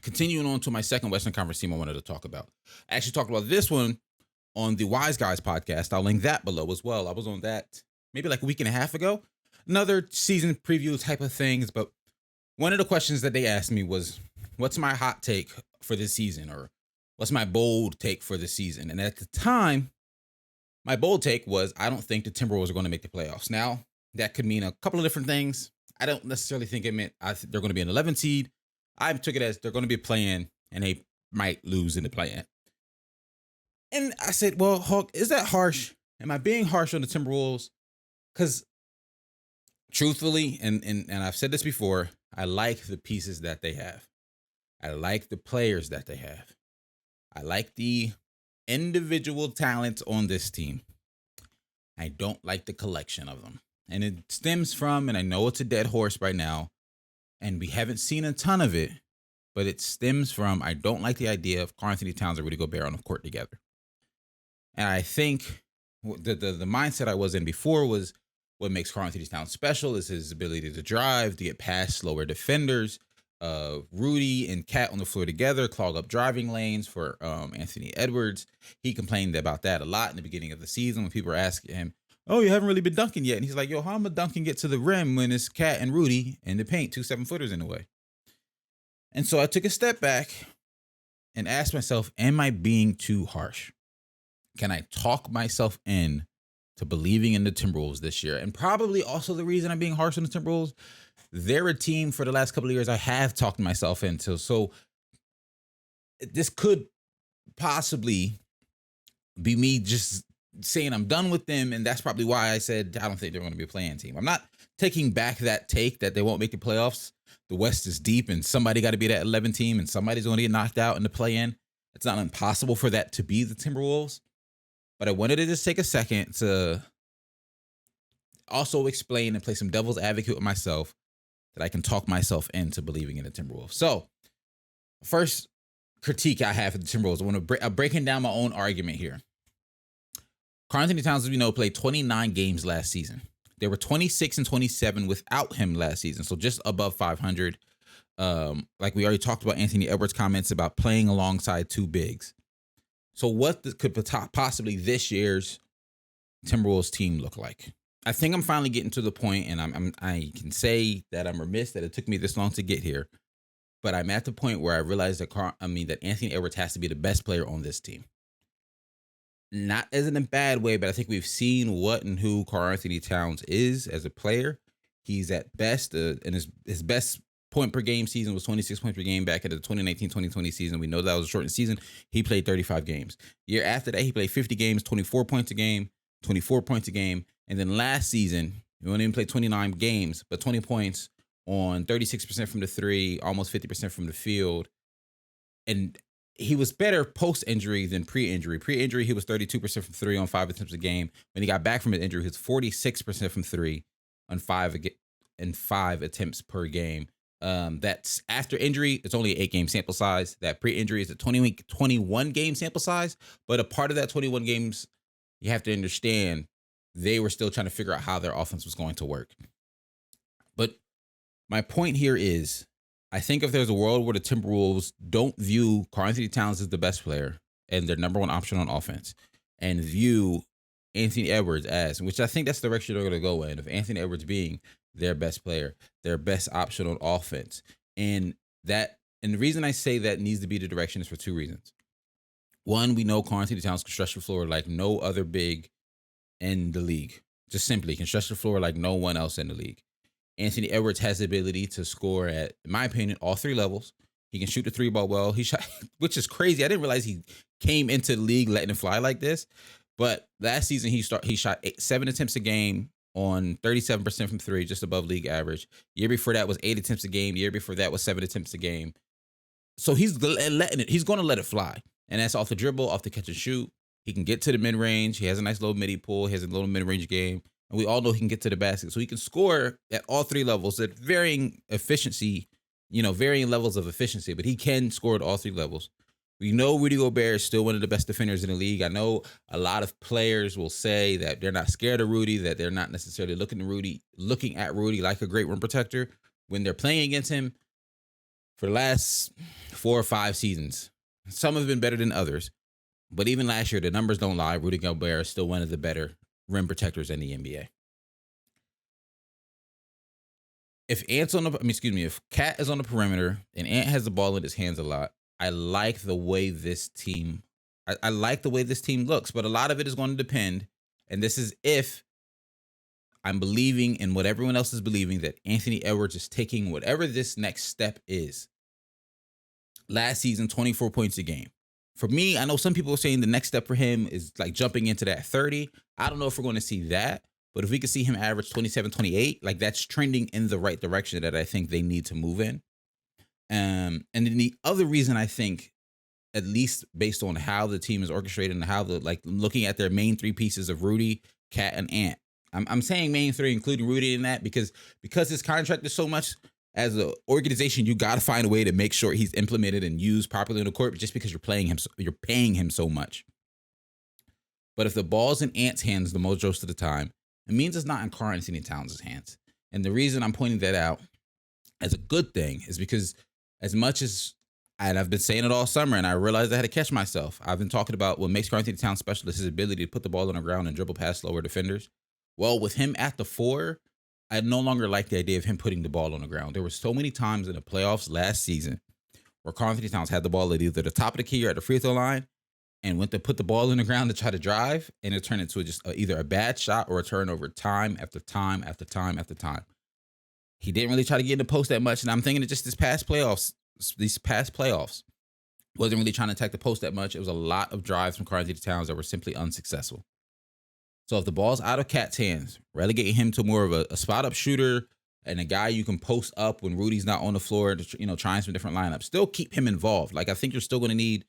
continuing on to my second Western Conference team I wanted to talk about. I actually talked about this one on the Wise Guys podcast. I'll link that below as well. I was on that maybe like a week and a half ago. Another season preview type of things, but one of the questions that they asked me was, what's my hot take for this season? Or what's my bold take for the season? And at the time, my bold take was, I don't think the Timberwolves are going to make the playoffs. Now, that could mean a couple of different things. I don't necessarily think it meant they're going to be an 11 seed. I took it as they're going to be playing and they might lose in the play-in. And I said, well, Hawk, is that harsh? Am I being harsh on the Timberwolves? Because truthfully, and I've said this before, I like the pieces that they have. I like the players that they have. I like the individual talents on this team. I don't like the collection of them. And it stems from, and I know it's a dead horse right now, and we haven't seen a ton of it, but it stems from, I don't like the idea of Karl-Anthony Towns and Rudy Gobert on the court together. And I think the mindset I was in before was what makes Karl-Anthony Towns special is his ability to drive, to get past slower defenders. Rudy and Cat on the floor together clog up driving lanes for Anthony Edwards. He complained about that a lot in the beginning of the season when people were asking him, oh, you haven't really been dunking yet. And he's like, yo, how am I dunking get to the rim when it's Cat and Rudy in the paint, 2 7-footers in the way? And so I took a step back and asked myself, am I being too harsh? Can I talk myself in to believing in the Timberwolves this year? And probably also the reason I'm being harsh on the Timberwolves, they're a team for the last couple of years I have talked myself into. So this could possibly be me just saying I'm done with them. And that's probably why I said I don't think they're going to be a play-in team. I'm not taking back that take that they won't make the playoffs. The West is deep and somebody got to be that 11 team and somebody's going to get knocked out in the play-in. It's not impossible for that to be the Timberwolves. But I wanted to just take a second to also explain and play some devil's advocate with myself that I can talk myself into believing in the Timberwolves. So, first critique I have for the Timberwolves, I want to breaking down my own argument here. Karl-Anthony Towns, as we know, played 29 games last season. They were 26 and 27 without him last season, so just above 500. Like we already talked about Anthony Edwards' comments about playing alongside two bigs. So what could possibly this year's Timberwolves team look like? I think I'm finally getting to the point, and I can say that I'm remiss that it took me this long to get here, but I'm at the point where I realize that Anthony Edwards has to be the best player on this team. Not as in a bad way, but I think we've seen what and who Karl-Anthony Towns is as a player. He's at best, and his best point per game season was 26 points per game back in the 2019-2020 season. We know that was a shortened season. He played 35 games. Year after that, he played 50 games, 24 points a game, 24 points a game. And then last season, he only even played 29 games, but 20 points on 36% from the three, almost 50% from the field. And he was better post-injury than pre-injury. Pre-injury, he was 32% from three on 5 attempts a game. When he got back from his injury, he was 46% from three on 5 attempts per game. That's after injury, it's only an 8-game sample size. That pre-injury is a 21 game sample size. But a part of that 21 games, you have to understand, they were still trying to figure out how their offense was going to work. But my point here is, I think if there's a world where the Timberwolves don't view Karl-Anthony Towns as the best player and their number one option on offense, and view Anthony Edwards as, which I think that's the direction they're going to go in, of Anthony Edwards being their best player, their best option on offense. And the reason I say that needs to be the direction is for 2 reasons. One, we know Karl-Anthony Towns can stretch the floor like no other big in the league. Just simply can stretch the floor like no one else in the league. Anthony Edwards has the ability to score at, in my opinion, all 3 levels. He can shoot the 3-ball well. He shot, which is crazy. I didn't realize he came into the league letting it fly like this. But last season, he shot 7 attempts a game on 37% from 3, just above league average. The year before that was 8 attempts a game. The year before that was 7 attempts a game. So he's letting it. He's going to let it fly. And that's off the dribble, off the catch and shoot. He can get to the mid-range. He has a nice little midi pull. He has a little mid-range game. And we all know he can get to the basket. So he can score at all 3 levels at varying efficiency, varying levels of efficiency. But he can score at all 3 levels. We know Rudy Gobert is still one of the best defenders in the league. I know a lot of players will say that they're not scared of Rudy, that they're not necessarily looking at Rudy like a great rim protector when they're playing against him. for the last 4 or 5 seasons. Some have been better than others. But even last year, the numbers don't lie. Rudy Gobert is still one of the better rim protectors in the NBA. If Cat is on the perimeter and Ant has the ball in his hands a lot, I like the way this team looks, but a lot of it is going to depend. And this is if I'm believing in what everyone else is believing, that Anthony Edwards is taking whatever this next step is. Last season, 24 points a game. For me, I know some people are saying the next step for him is like jumping into that 30. I don't know if we're going to see that, but if we could see him average 27, 28, like that's trending in the right direction that I think they need to move in. And then the other reason I think, at least based on how the team is orchestrated and how looking at their main 3 pieces of Rudy, Cat, and Ant. I'm saying main 3, including Rudy in that, because his contract is so much. As an organization, you got to find a way to make sure he's implemented and used properly on the court, just because you're paying him so much. But if the ball's in Ant's hands the most of the time, it means it's not in Karl Anthony Towns' hands. And the reason I'm pointing that out as a good thing is because as much as, and I've been saying it all summer, and I realized I had to catch myself. I've been talking about what makes Karl Anthony Towns special is his ability to put the ball on the ground and dribble past slower defenders. Well, with him at the 4, I no longer like the idea of him putting the ball on the ground. There were so many times in the playoffs last season where Karl Anthony Towns had the ball at either the top of the key or at the free throw line and went to put the ball in the ground to try to drive, and it turned into either a bad shot or a turnover time after time after time after time. He didn't really try to get in the post that much, and I'm thinking that just these past playoffs, wasn't really trying to attack the post that much. It was a lot of drives from Karl Anthony Towns that were simply unsuccessful. So if the ball's out of Cat's hands, relegate him to more of a spot-up shooter and a guy you can post up when Rudy's not on the floor, trying some different lineups. Still keep him involved. Like, I think you're still going to need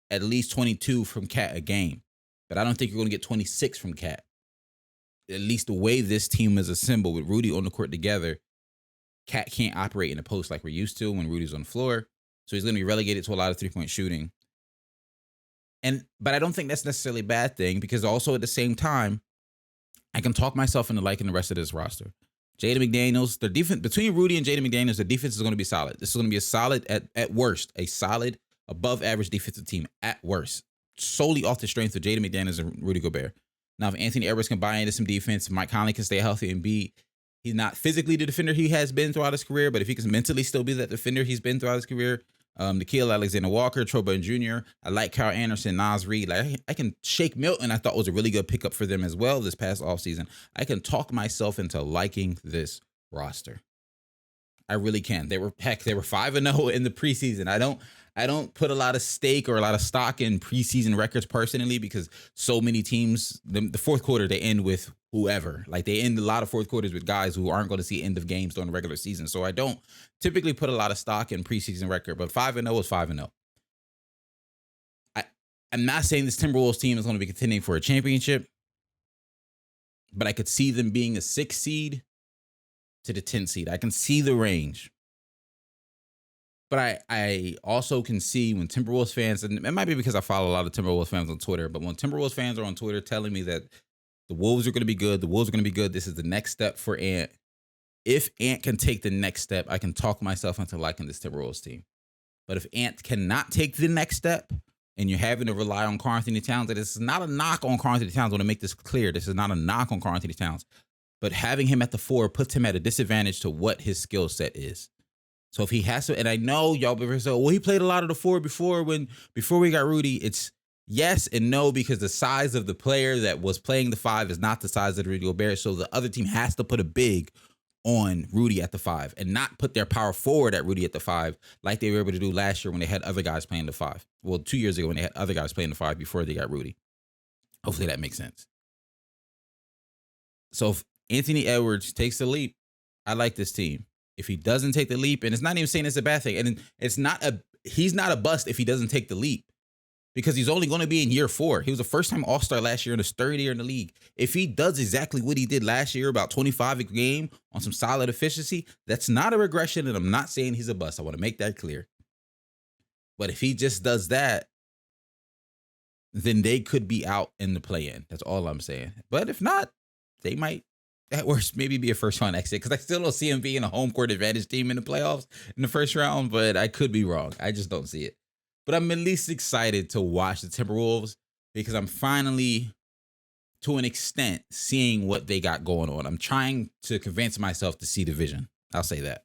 at least 22 from Cat a game. But I don't think you're going to get 26 from Cat. At least the way this team is assembled with Rudy on the court together, Cat can't operate in the post like we're used to when Rudy's on the floor. So he's going to be relegated to a lot of three-point shooting. But I don't think that's necessarily a bad thing, because also at the same time, I can talk myself into liking the rest of this roster. Jaden McDaniels, the defense between Rudy and Jaden McDaniels, the defense is going to be solid. This is going to be a solid, at worst, a solid above average defensive team at worst, solely off the strength of Jaden McDaniels and Rudy Gobert. Now, if Anthony Edwards can buy into some defense, Mike Conley can stay healthy and he's not physically the defender he has been throughout his career, but if he can mentally still be that defender he's been throughout his career, Nickeil Alexander-Walker, Troy Brown Jr., I like Kyle Anderson, Naz Reid. Like, I can Shake Milton, I thought was a really good pickup for them as well this past offseason. I can talk myself into liking this roster. I really can. They were 5-0 in the preseason. I don't put a lot of stake or a lot of stock in preseason records personally, because so many teams, the fourth quarter, they end with whoever. Like, they end a lot of fourth quarters with guys who aren't going to see end of games during the regular season. So I don't typically put a lot of stock in preseason record, but 5-0 is 5-0. I'm not saying this Timberwolves team is going to be contending for a championship, but I could see them being a 6 seed to the 10 seed. I can see the range. But I also can see when Timberwolves fans, and it might be because I follow a lot of Timberwolves fans on Twitter, but when Timberwolves fans are on Twitter telling me that the Wolves are going to be good, this is the next step for Ant. If Ant can take the next step, I can talk myself into liking this Timberwolves team. But if Ant cannot take the next step, and you're having to rely on Karl Anthony Towns, and this is not a knock on Karl Anthony Towns, I want to make this clear. This is not a knock on Karl Anthony Towns. But having him at the 4 puts him at a disadvantage to what his skill set is. So if he has to, and I know y'all be saying, well, he played a lot of the 4 before we got Rudy. It's yes and no, because the size of the player that was playing the 5 is not the size of Rudy Gobert. So the other team has to put a big on Rudy at the 5 and not put their power forward at Rudy at the 5 like they were able to do last year when they had other guys playing the 5. Well, 2 years ago when they had other guys playing the 5 before they got Rudy. Hopefully that makes sense. So if Anthony Edwards takes the leap, I like this team. If he doesn't take the leap, and it's not even saying it's a bad thing, and he's not a bust if he doesn't take the leap, because he's only going to be in year 4. He was a first-time All-Star last year in his 3rd year in the league. If he does exactly what he did last year, about 25 a game on some solid efficiency, that's not a regression, and I'm not saying he's a bust. I want to make that clear. But if he just does that, then they could be out in the play-in. That's all I'm saying. But if not, they might at worst, maybe be a first round exit because I still don't see him being a home court advantage team in the playoffs in the first round, but I could be wrong. I just don't see it. But I'm at least excited to watch the Timberwolves because I'm finally, to an extent, seeing what they got going on. I'm trying to convince myself to see the vision. I'll say that.